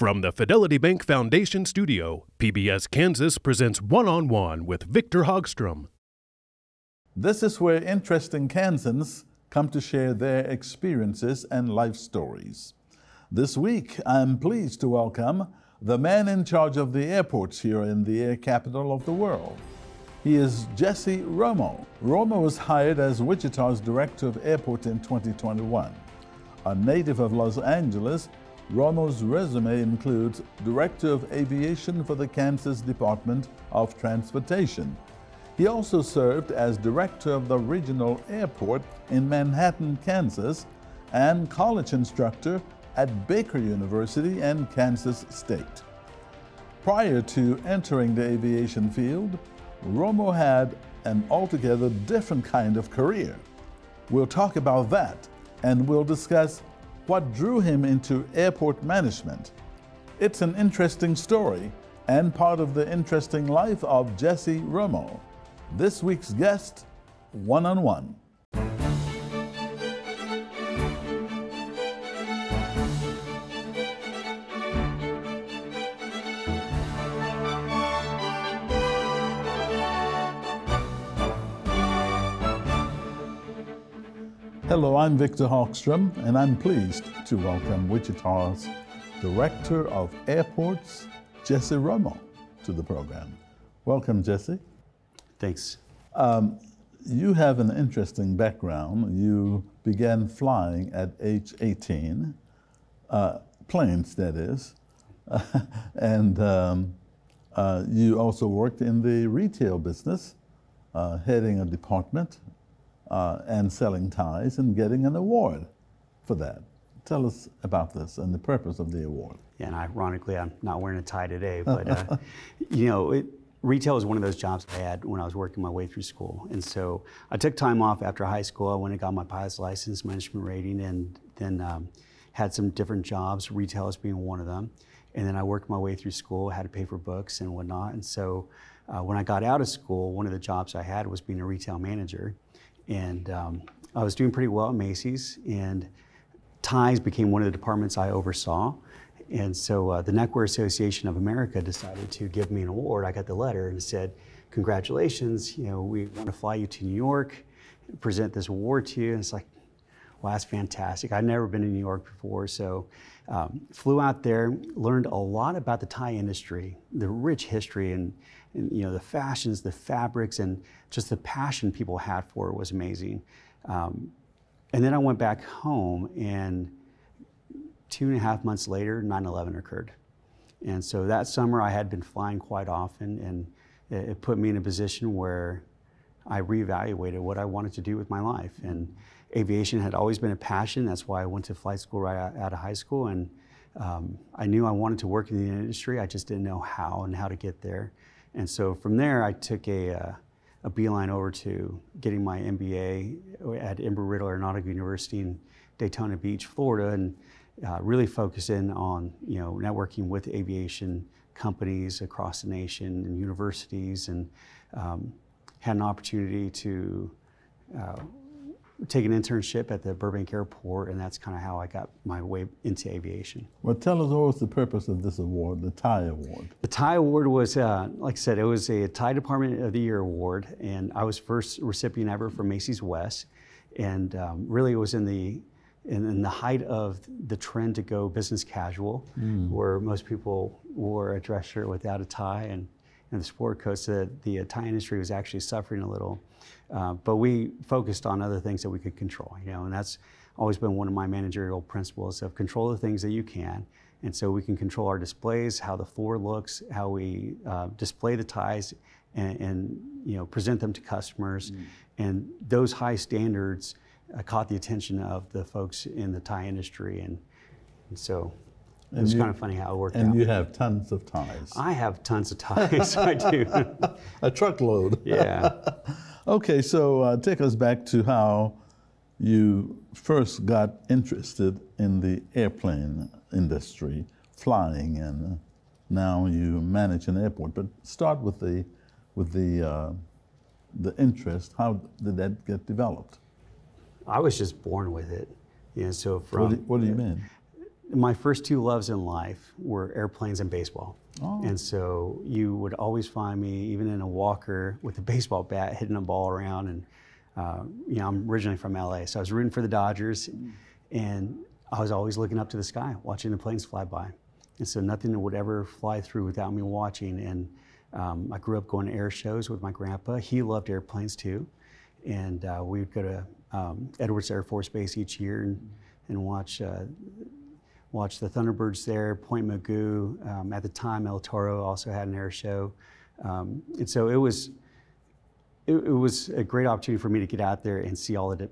From the Fidelity Bank Foundation Studio, PBS Kansas presents One-on-One with Victor Hogstrom. This is where interesting Kansans come to share their experiences and life stories. This week, I'm pleased to welcome the man in charge of the airports here in the air capital of the world. He is Jesse Romo. Romo was hired as Wichita's Director of Airport in 2021. A native of Los Angeles, Romo's resume includes Director of Aviation for the Kansas Department of Transportation. He also served as Director of the Regional Airport in Manhattan, Kansas, and college instructor at Baker University and Kansas State. Prior to entering the aviation field, Romo had an altogether different kind of career. We'll talk about that, and we'll discuss what drew him into airport management. It's an interesting story and part of the interesting life of Jesse Romo. This week's guest, One-on-One. Hello, I'm Victor Hogstrom, and I'm pleased to welcome Wichita's Director of Airports, Jesse Romo, to the program. Welcome, Jesse. Thanks. You have an interesting background. You began flying at age 18, planes, that is, and you also worked in the retail business, heading a department and selling ties and getting an award for that. Tell us about this and the purpose of the award. Yeah, and ironically, I'm not wearing a tie today, but you know, retail is one of those jobs I had when I was working my way through school. And so I took time off after high school. I went and got my pilot's license, management rating, and then had some different jobs, retail as being one of them. And then I worked my way through school, had to pay for books and whatnot. And so when I got out of school, one of the jobs I had was being a retail manager. And I was doing pretty well at Macy's, and ties became one of the departments I oversaw. And so the Neckwear Association of America decided to give me an award. I got the letter and it said, congratulations, you know, we want to fly you to New York, present this award to you. And it's like, well, that's fantastic. I'd never been in New York before, so flew out there, learned a lot about the tie industry, the rich history and you know, the fashions, the fabrics, and just the passion people had for it was amazing. And then I went back home, and 2.5 months later, 9/11 occurred. And so that summer I had been flying quite often, and it put me in a position where I reevaluated what I wanted to do with my life. And aviation had always been a passion. That's why I went to flight school right out of high school. And I knew I wanted to work in the industry. I just didn't know how and how to get there. And so from there, I took a beeline over to getting my MBA at Embry-Riddle Aeronautical University in Daytona Beach, Florida, and really focus in on, you know, networking with aviation companies across the nation and universities, and had an opportunity to take an internship at the Burbank Airport, and that's kind of how I got my way into aviation. Well, tell us, what was the purpose of this award, the Tie Award? The Tie Award was, like I said, it was a Tie Department of the Year award, and I was first recipient ever from Macy's West, and really it was in the height of the trend to go business casual, where most people wore a dress shirt without a tie, and the sport coat. So the tie industry was actually suffering a little. But we focused on other things that we could control, you know, and that's always been one of my managerial principles of control the things that you can. And so we can control our displays, how the floor looks, how we display the ties and you know, present them to customers. And those high standards caught the attention of the folks in the tie industry. And so it was kind of funny how it worked out. And you have tons of ties. I have tons of ties, I do. A truckload. Yeah. Okay, so take us back to how you first got interested in the airplane industry, flying, and now you manage an airport. But start with the interest. How did that get developed? I was just born with it. You know, so from what do you mean? my first two loves in life were airplanes and baseball. Oh. And so you would always find me, even in a walker with a baseball bat, hitting a ball around. And I'm originally from LA, so I was rooting for the Dodgers, and I was always looking up to the sky, watching the planes fly by. And so nothing would ever fly through without me watching. And I grew up going to air shows with my grandpa. He loved airplanes too. And we would go to Edwards Air Force Base each year and watch the Thunderbirds there, Point Mugu. At the time, El Toro also had an air show. And so it was a great opportunity for me to get out there and see all the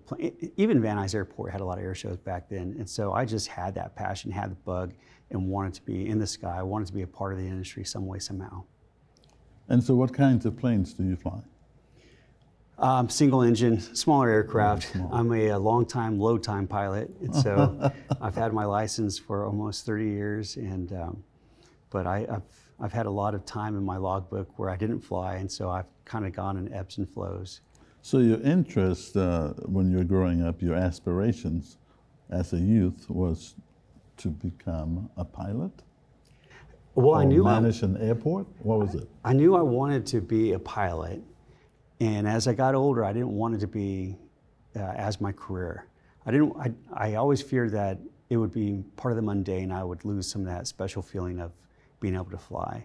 even Van Nuys Airport had a lot of air shows back then. And so I just had that passion, had the bug, and wanted to be in the sky, wanted to be a part of the industry some way, somehow. And so what kinds of planes do you fly? Single engine, smaller aircraft. Small. I'm a long-time, low-time pilot, and so I've had my license for almost 30 years. And but I've had a lot of time in my logbook where I didn't fly, and so I've kind of gone in ebbs and flows. So your interest when you were growing up, your aspirations as a youth was to become a pilot? Well, I knew manage an airport? What was it? I knew I wanted to be a pilot, and as I got older, I didn't want it to be as my career. I always feared that it would be part of the mundane. I would lose some of that special feeling of being able to fly,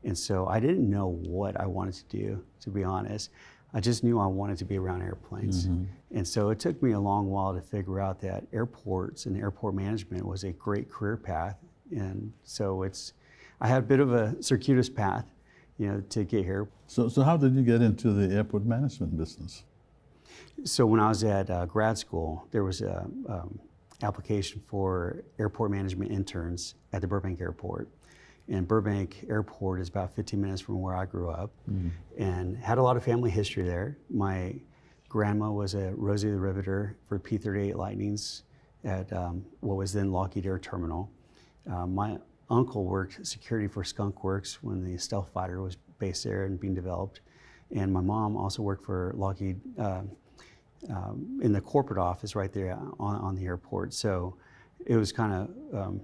and so I didn't know what I wanted to do. To be honest, I just knew I wanted to be around airplanes, and so it took me a long while to figure out that airports and airport management was a great career path, and so I had a bit of a circuitous path, to get here. So how did you get into the airport management business? So when I was at grad school, there was a application for airport management interns at the Burbank Airport. And Burbank Airport is about 15 minutes from where I grew up, and had a lot of family history there. My grandma was a Rosie the Riveter for P-38 Lightnings at what was then Lockheed Air Terminal. My uncle worked security for Skunk Works when the stealth fighter was based there and being developed. And my mom also worked for Lockheed in the corporate office right there on the airport. So it was kind of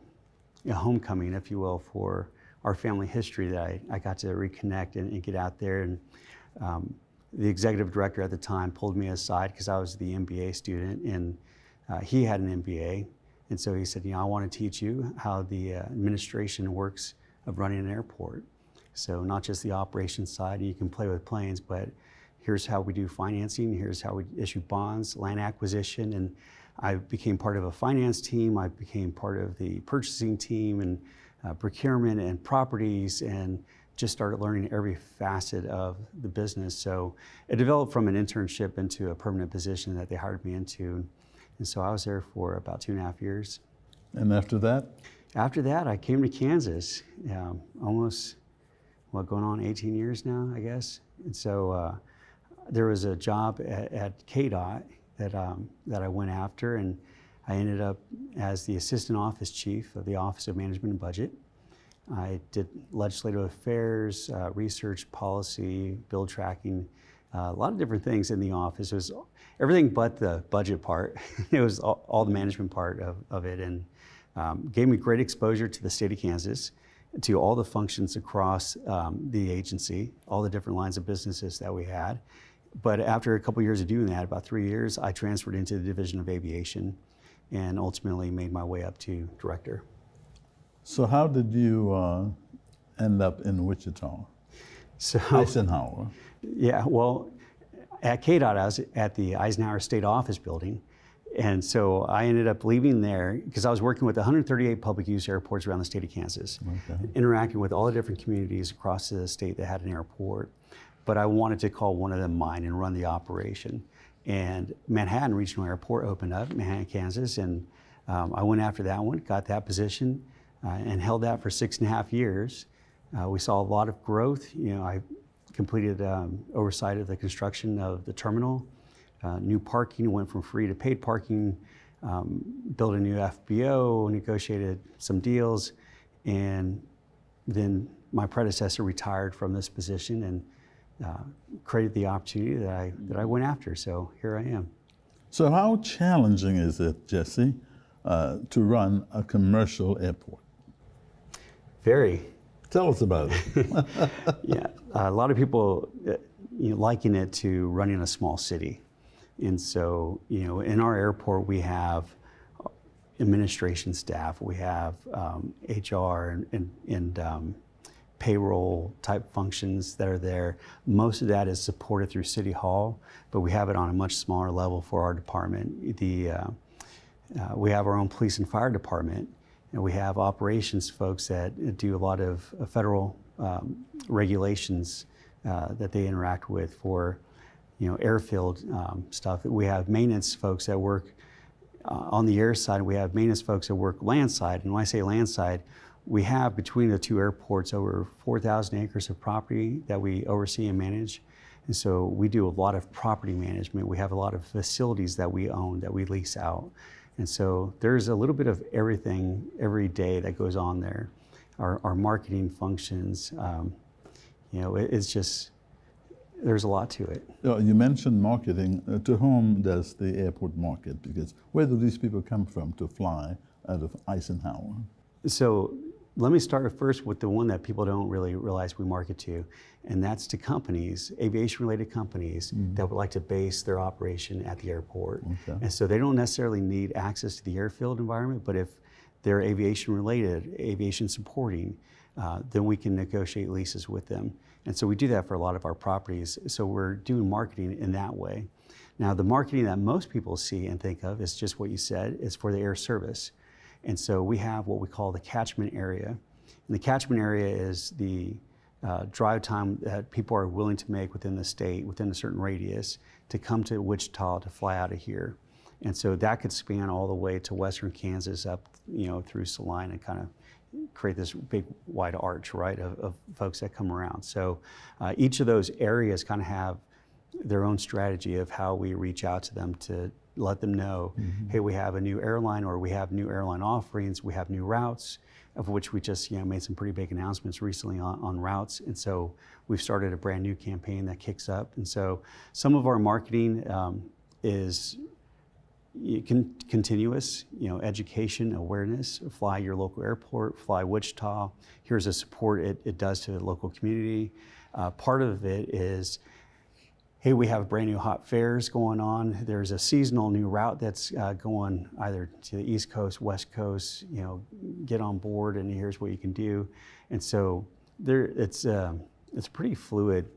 a homecoming, if you will, for our family history that I got to reconnect and get out there. And the executive director at the time pulled me aside because I was the MBA student, and he had an MBA. And so he said, I want to teach you how the administration works of running an airport. So not just the operations side, you can play with planes, but here's how we do financing, here's how we issue bonds, land acquisition. And I became part of a finance team, I became part of the purchasing team, and procurement and properties, and just started learning every facet of the business. So it developed from an internship into a permanent position that they hired me into. And so I was there for about 2.5 years. And after that? After that, I came to Kansas, almost, going on 18 years now, I guess. And so there was a job at KDOT that I went after, and I ended up as the assistant office chief of the Office of Management and Budget. I did legislative affairs, research, policy, bill tracking, a lot of different things in the office. It was everything but the budget part. It was all the management part of it, and gave me great exposure to the state of Kansas, to all the functions across the agency, all the different lines of businesses that we had. But after a couple of years of doing that, about 3 years, I transferred into the Division of Aviation and ultimately made my way up to director. So how did you end up in Wichita? So, Eisenhower. Yeah, well, at KDOT, I was at the Eisenhower State Office building. And so I ended up leaving there because I was working with 138 public use airports around the state of Kansas, interacting with all the different communities across the state that had an airport. But I wanted to call one of them mine and run the operation. And Manhattan Regional Airport opened up, Manhattan, Kansas, and I went after that one, got that position, and held that for 6.5 years. We saw a lot of growth. I completed oversight of the construction of the terminal, new parking, went from free to paid parking, built a new FBO, negotiated some deals, and then my predecessor retired from this position and created the opportunity that I went after. So here I am. So how challenging is it, Jesse, to run a commercial airport? Very. Tell us about it. Yeah, a lot of people liken it to running a small city. And so, in our airport, we have administration staff, we have HR and payroll type functions that are there. Most of that is supported through City Hall, but we have it on a much smaller level for our department. We have our own police and fire department, and we have operations folks that do a lot of federal regulations that they interact with for airfield stuff. We have maintenance folks that work on the air side. We have maintenance folks that work land side. And when I say land side, we have between the two airports over 4,000 acres of property that we oversee and manage. And so we do a lot of property management. We have a lot of facilities that we own, that we lease out. And so there's a little bit of everything every day that goes on there. Our marketing functions, it's just, there's a lot to it. You mentioned marketing. To whom does the airport market? Because where do these people come from to fly out of Eisenhower? So let me start first with the one that people don't really realize we market to, and that's to companies, aviation-related companies that would like to base their operation at the airport. Okay. And so they don't necessarily need access to the airfield environment, but if they're aviation-related, aviation supporting, then we can negotiate leases with them. And so we do that for a lot of our properties. So we're doing marketing in that way. Now, the marketing that most people see and think of is just what you said, is for the air service. And so we have what we call the catchment area. And the catchment area is the drive time that people are willing to make within the state, within a certain radius, to come to Wichita to fly out of here. And so that could span all the way to western Kansas up, through Salina, and kind of create this big wide arch, right, of folks that come around. So each of those areas kind of have their own strategy of how we reach out to them to let them know, hey, we have a new airline, or we have new airline offerings, we have new routes, of which we just made some pretty big announcements recently on routes. And so we've started a brand new campaign that kicks up. And so some of our marketing is continuous, education, awareness, fly your local airport, fly Wichita. Here's a support it does to the local community. Part of it is, hey, we have brand new hot fares going on. There's a seasonal new route that's going either to the East Coast, West Coast, get on board and here's what you can do. And so it's a pretty fluid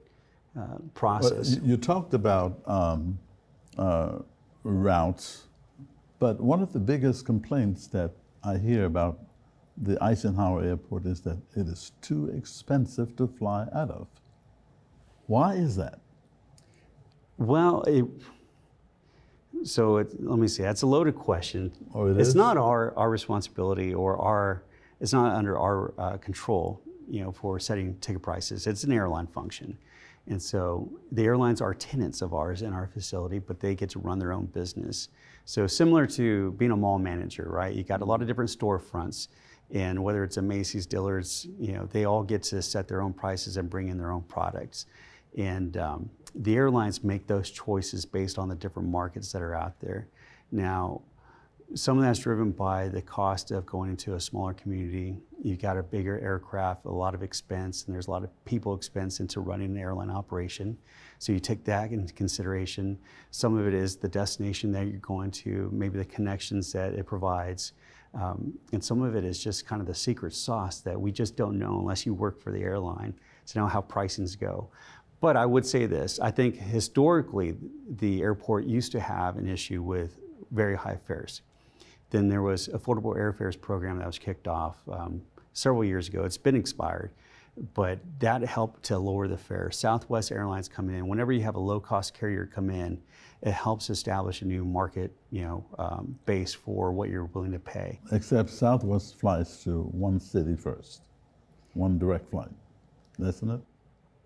process. Well, you talked about routes, but one of the biggest complaints that I hear about the Eisenhower Airport is that it is too expensive to fly out of. Why is that? Well, let me see, that's a loaded question. Oh, it is? It's not our responsibility, or it's not under our control, for setting ticket prices. It's an airline function. And so the airlines are tenants of ours in our facility, but they get to run their own business. So similar to being a mall manager, right? You got a lot of different storefronts, and whether it's a Macy's, Dillard's, they all get to set their own prices and bring in their own products. And the airlines make those choices based on the different markets that are out there. Now, some of that's driven by the cost of going into a smaller community. You've got a bigger aircraft, a lot of expense, and there's a lot of people expense into running an airline operation. So you take that into consideration. Some of it is the destination that you're going to, maybe the connections that it provides. And some of it is just kind of the secret sauce that we just don't know unless you work for the airline to know how pricings go. But I would say this, I think historically the airport used to have an issue with very high fares. Then there was affordable airfares program that was kicked off several years ago. It's been expired, but that helped to lower the fare. Southwest Airlines come in. Whenever you have a low-cost carrier come in, it helps establish a new market, base for what you're willing to pay. Except Southwest flies to one city first, one direct flight, isn't it?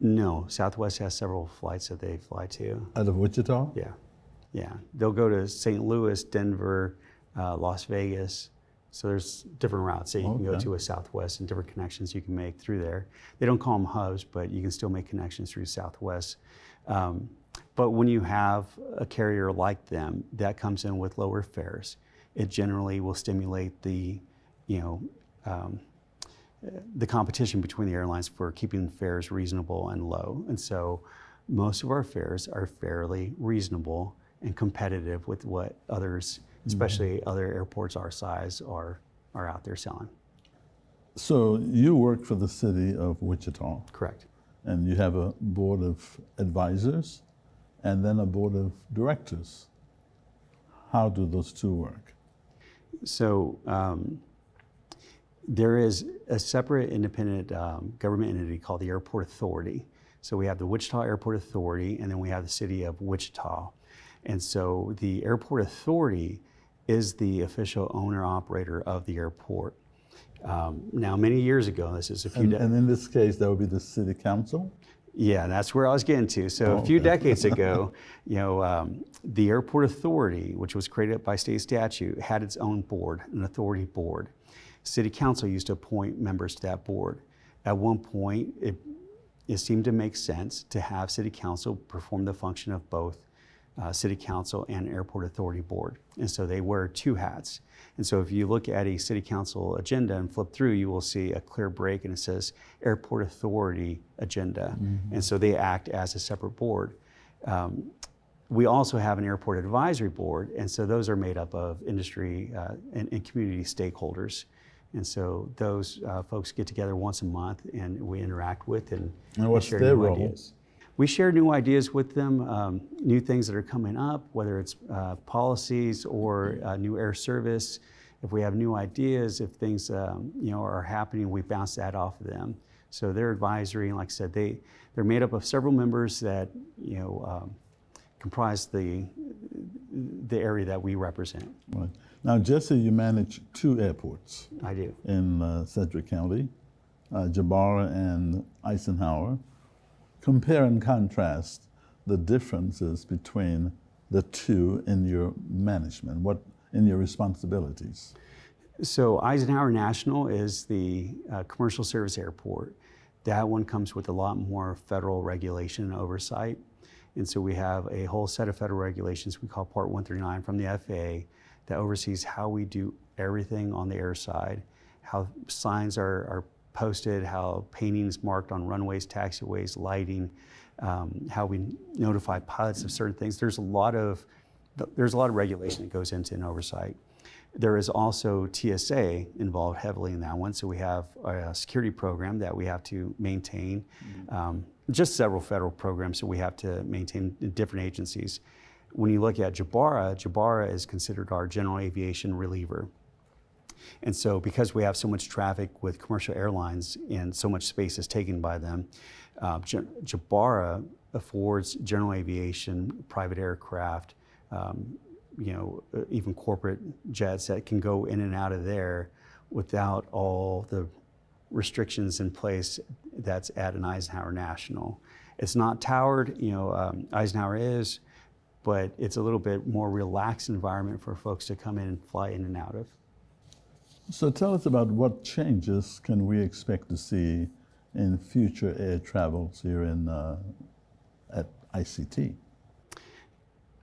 No, Southwest has several flights that they fly to. Out of Wichita? Yeah. They'll go to St. Louis, Denver, Las Vegas. So there's different routes that you can go to with Southwest and different connections you can make through there. They don't call them hubs, but you can still make connections through Southwest. But when you have a carrier like them that comes in with lower fares, it generally will stimulate the, the competition between the airlines for keeping fares reasonable and low. And so most of our fares are fairly reasonable and competitive with what others, especially other airports our size, are out there selling. So you work for the city of Wichita. Correct. And you have a board of advisors and then a board of directors. How do those two work? So there is a separate independent government entity called the Airport Authority. So we have the Wichita Airport Authority, and then we have the city of Wichita. And so the Airport Authority is the official owner-operator of the airport. Now, many years ago, this is a few... And in this case, that would be the city council? Yeah, that's where I was getting to. So a few decades ago, the Airport Authority, which was created by state statute, had its own board, an authority board. City council used to appoint members to that board. At one point, it seemed to make sense to have city council perform the function of both city council and airport authority board. And so they wear two hats. And so if you look at a city council agenda and flip through, you will see a clear break and it says airport authority agenda. And so they act as a separate board. We also have an airport advisory board, and so those are made up of industry and community stakeholders. And so those folks get together once a month and we interact with and what's share their new role? ideas. We share new ideas with them, new things that are coming up, whether it's policies or new air service. If we have new ideas, if things are happening, we bounce that off of them. So they're advisory, and like I said, they're made up of several members that comprise the area that we represent. Right. Now, Jesse, you manage two airports. I do. In Sedgwick County, Jabara and Eisenhower. Compare and contrast the differences between the two in your management, in your responsibilities. So Eisenhower National is the commercial service airport. That one comes with a lot more federal regulation and oversight. And so we have a whole set of federal regulations we call Part 139 from the FAA that oversees how we do everything on the air side, how signs are posted, how painting is marked on runways, taxiways, lighting, how we notify pilots of certain things. There's a lot of regulation that goes into an oversight. There is also TSA involved heavily in that one. So we have a security program that we have to maintain, just several federal programs that we have to maintain in different agencies. When you look at Jabara is considered our general aviation reliever. And so because we have so much traffic with commercial airlines and so much space is taken by them, Jabara affords general aviation, private aircraft, even corporate jets that can go in and out of there without all the restrictions in place that's at an Eisenhower National. It's not towered, Eisenhower is, but it's a little bit more relaxed environment for folks to come in and fly in and out of. So tell us about what changes can we expect to see in future air travels here at ICT?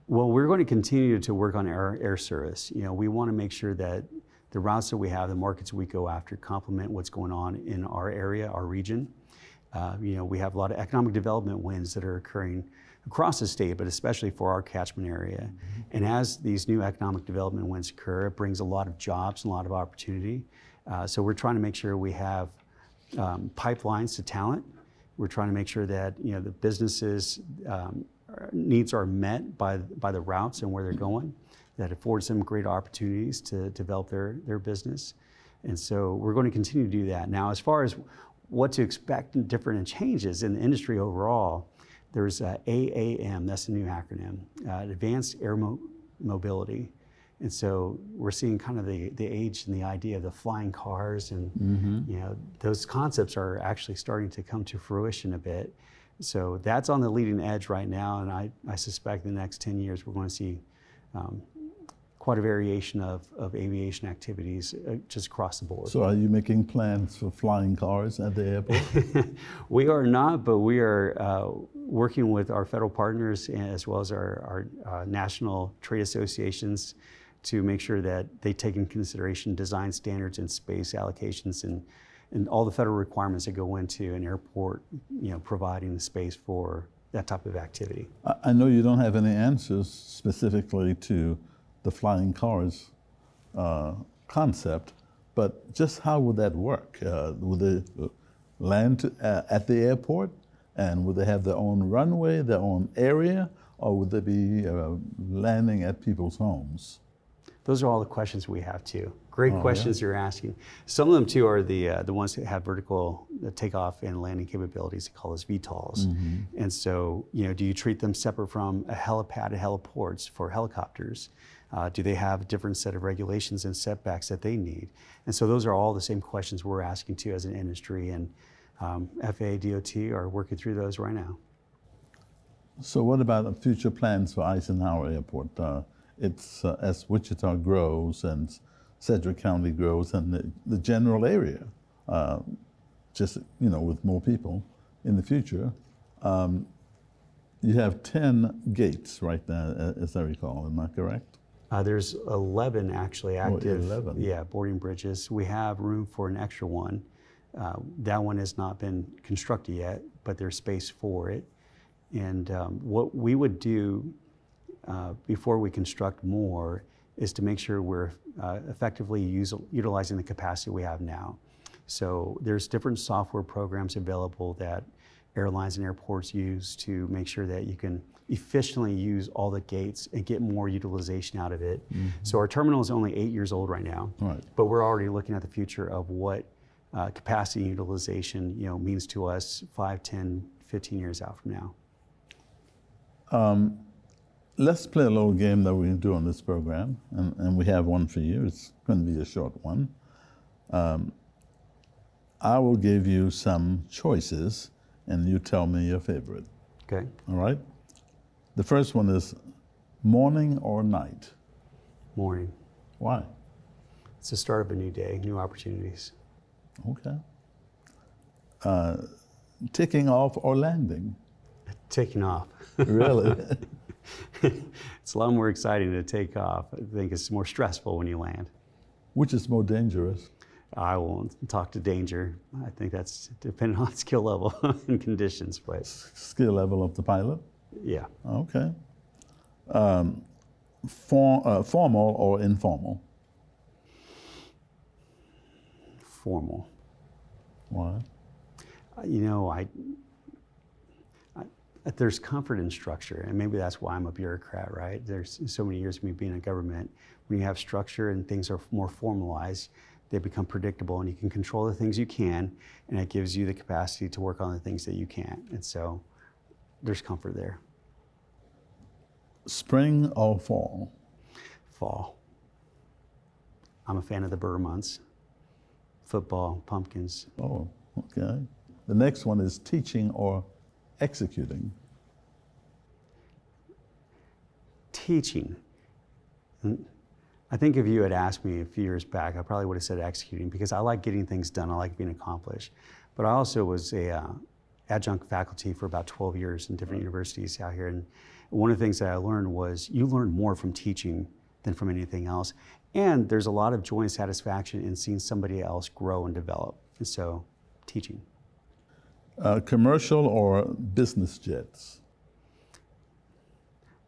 Well, we're going to continue to work on our air service. We want to make sure that the routes that we have, the markets we go after, complement what's going on in our area, our region. We have a lot of economic development wins that are occurring across the state, but especially for our catchment area. And as these new economic development wins occur, it brings a lot of jobs and a lot of opportunity. So we're trying to make sure we have pipelines to talent. We're trying to make sure that the businesses' needs are met by the routes and where they're going, that affords them great opportunities to develop their business. And so we're going to continue to do that. Now, as far as what to expect in different changes in the industry overall, there's AAM, that's the new acronym, Advanced Air Mobility. And so we're seeing kind of the age and the idea of the flying cars, and those concepts are actually starting to come to fruition a bit. So that's on the leading edge right now, and I suspect in the next 10 years we're going to see quite a variation of aviation activities just across the board. So are you making plans for flying cars at the airport? We are not, but we are working with our federal partners as well as our national trade associations to make sure that they take into consideration design standards and space allocations and all the federal requirements that go into an airport, providing the space for that type of activity. I know you don't have any answers specifically to the flying cars concept, but just how would that work? Would they land at the airport, and would they have their own runway, their own area, or would they be landing at people's homes? Those are all the questions we have too. Great questions you're asking. Some of them too are the ones that have vertical takeoff and landing capabilities. They call us VTOLs. And so, do you treat them separate from a helipad and heliports for helicopters? Do they have a different set of regulations and setbacks that they need? And so those are all the same questions we're asking too as an industry, and FAA, DOT are working through those right now. So what about future plans for Eisenhower Airport? As Wichita grows and Sedgwick County grows and the general area, with more people in the future, you have 10 gates right now, as I recall, am I correct? There's 11 actually active. 11. Yeah, boarding bridges. We have room for an extra one. That one has not been constructed yet, but there's space for it. And what we would do before we construct more is to make sure we're effectively utilizing the capacity we have now. So there's different software programs available that airlines and airports use to make sure that you can efficiently use all the gates and get more utilization out of it. So our terminal is only 8 years old right now, but we're already looking at the future of what capacity utilization means to us 5, 10, 15 years out from now. Let's play a little game that we do on this program, and we have one for you. It's going to be a short one. I will give you some choices, and you tell me your favorite. Okay. All right? The first one is morning or night? Morning. Why? It's the start of a new day, new opportunities. Okay. Taking off or landing? Taking off. Really? It's a lot more exciting to take off. I think it's more stressful when you land. Which is more dangerous? I won't talk to danger. I think that's dependent on skill level and conditions. But skill level of the pilot? Yeah. Okay. Formal or informal? Formal. Why? There's comfort in structure, and maybe that's why I'm a bureaucrat, right? There's so many years of me being in government. When you have structure and things are more formalized, they become predictable, and you can control the things you can, and it gives you the capacity to work on the things that you can't. And so there's comfort there. Spring or fall? Fall. I'm a fan of the Burr months. Football, pumpkins. Oh, okay. The next one is teaching or executing? Teaching. I think if you had asked me a few years back, I probably would have said executing, because I like getting things done. I like being accomplished. But I also was a adjunct faculty for about 12 years in different universities out here. And one of the things that I learned was you learn more from teaching than from anything else. And there's a lot of joy and satisfaction in seeing somebody else grow and develop. And so, teaching. Commercial or business jets?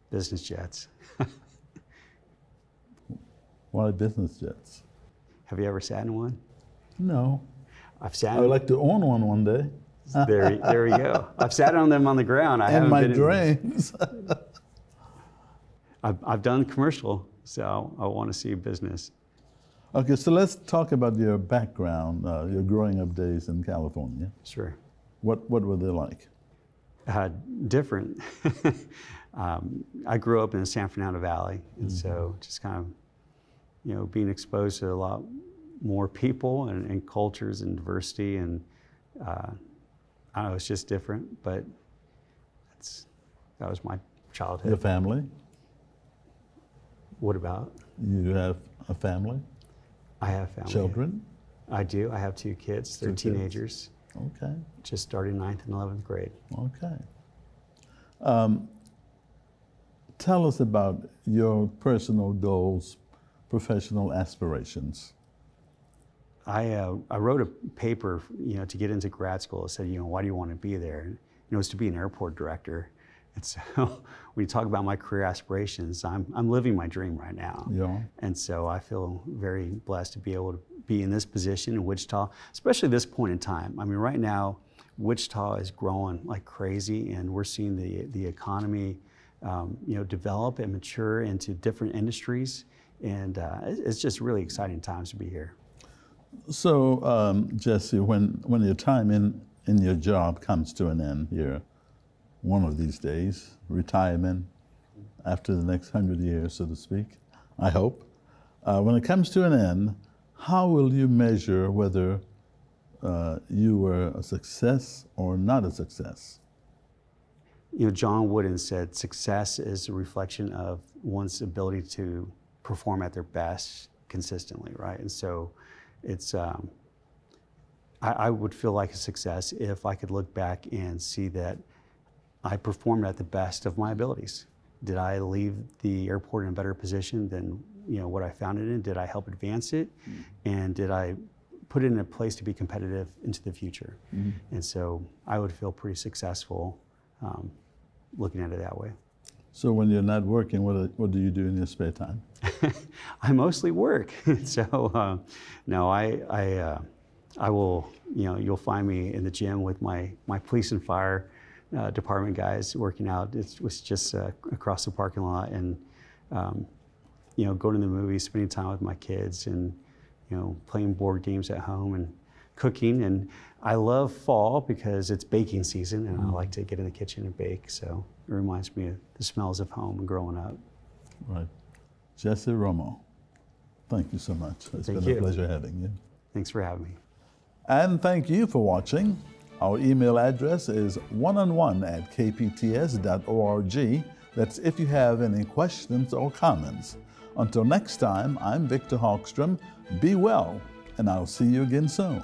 Business jets. Why business jets? Have you ever sat in one? No. I've sat. I would like to own one day. There we go. I've sat on them on the ground. In my dreams. I've done commercial, so I want to see business. Okay, so let's talk about your background, your growing up days in California. Sure. What were they like? Different. I grew up in the San Fernando Valley, and so just kind of, being exposed to a lot more people and cultures and diversity, and I don't know, it's just different, but that was my childhood. Your family? What about? You have a family? I have family. Children? I do. I have 2 kids. They're teenagers. Okay. Just started 9th and 11th grade. Okay. Tell us about your personal goals professional aspirations? I wrote a paper, to get into grad school. It said, why do you want to be there? And, it was to be an airport director. And so when you talk about my career aspirations, I'm living my dream right now. Yeah. And so I feel very blessed to be able to be in this position in Wichita, especially this point in time. I mean, right now, Wichita is growing like crazy, and we're seeing the economy, develop and mature into different industries. And it's just really exciting times to be here. So, Jesse, when your time in your job comes to an end here, one of these days, retirement after the next 100 years, so to speak, I hope. When it comes to an end, how will you measure whether you were a success or not a success? John Wooden said success is a reflection of one's ability to perform at their best consistently, right? And so it's, I would feel like a success if I could look back and see that I performed at the best of my abilities. Did I leave the airport in a better position than what I found it in? Did I help advance it? Mm-hmm. And did I put it in a place to be competitive into the future? Mm-hmm. And so I would feel pretty successful looking at it that way. So when you're not working, what do you do in your spare time? I mostly work. So no, I will, you'll find me in the gym with my police and fire department guys working out. It was just across the parking lot, and going to the movies, spending time with my kids, and playing board games at home and cooking. And I love fall because it's baking season, and I like to get in the kitchen and bake. So it reminds me of the smells of home and growing up. Right. Jesse Romo, thank you so much. It's been a pleasure having you. Thanks for having me. And thank you for watching. Our email address is oneonone@kpts.org. That's if you have any questions or comments. Until next time, I'm Victor Hogstrom. Be well, and I'll see you again soon.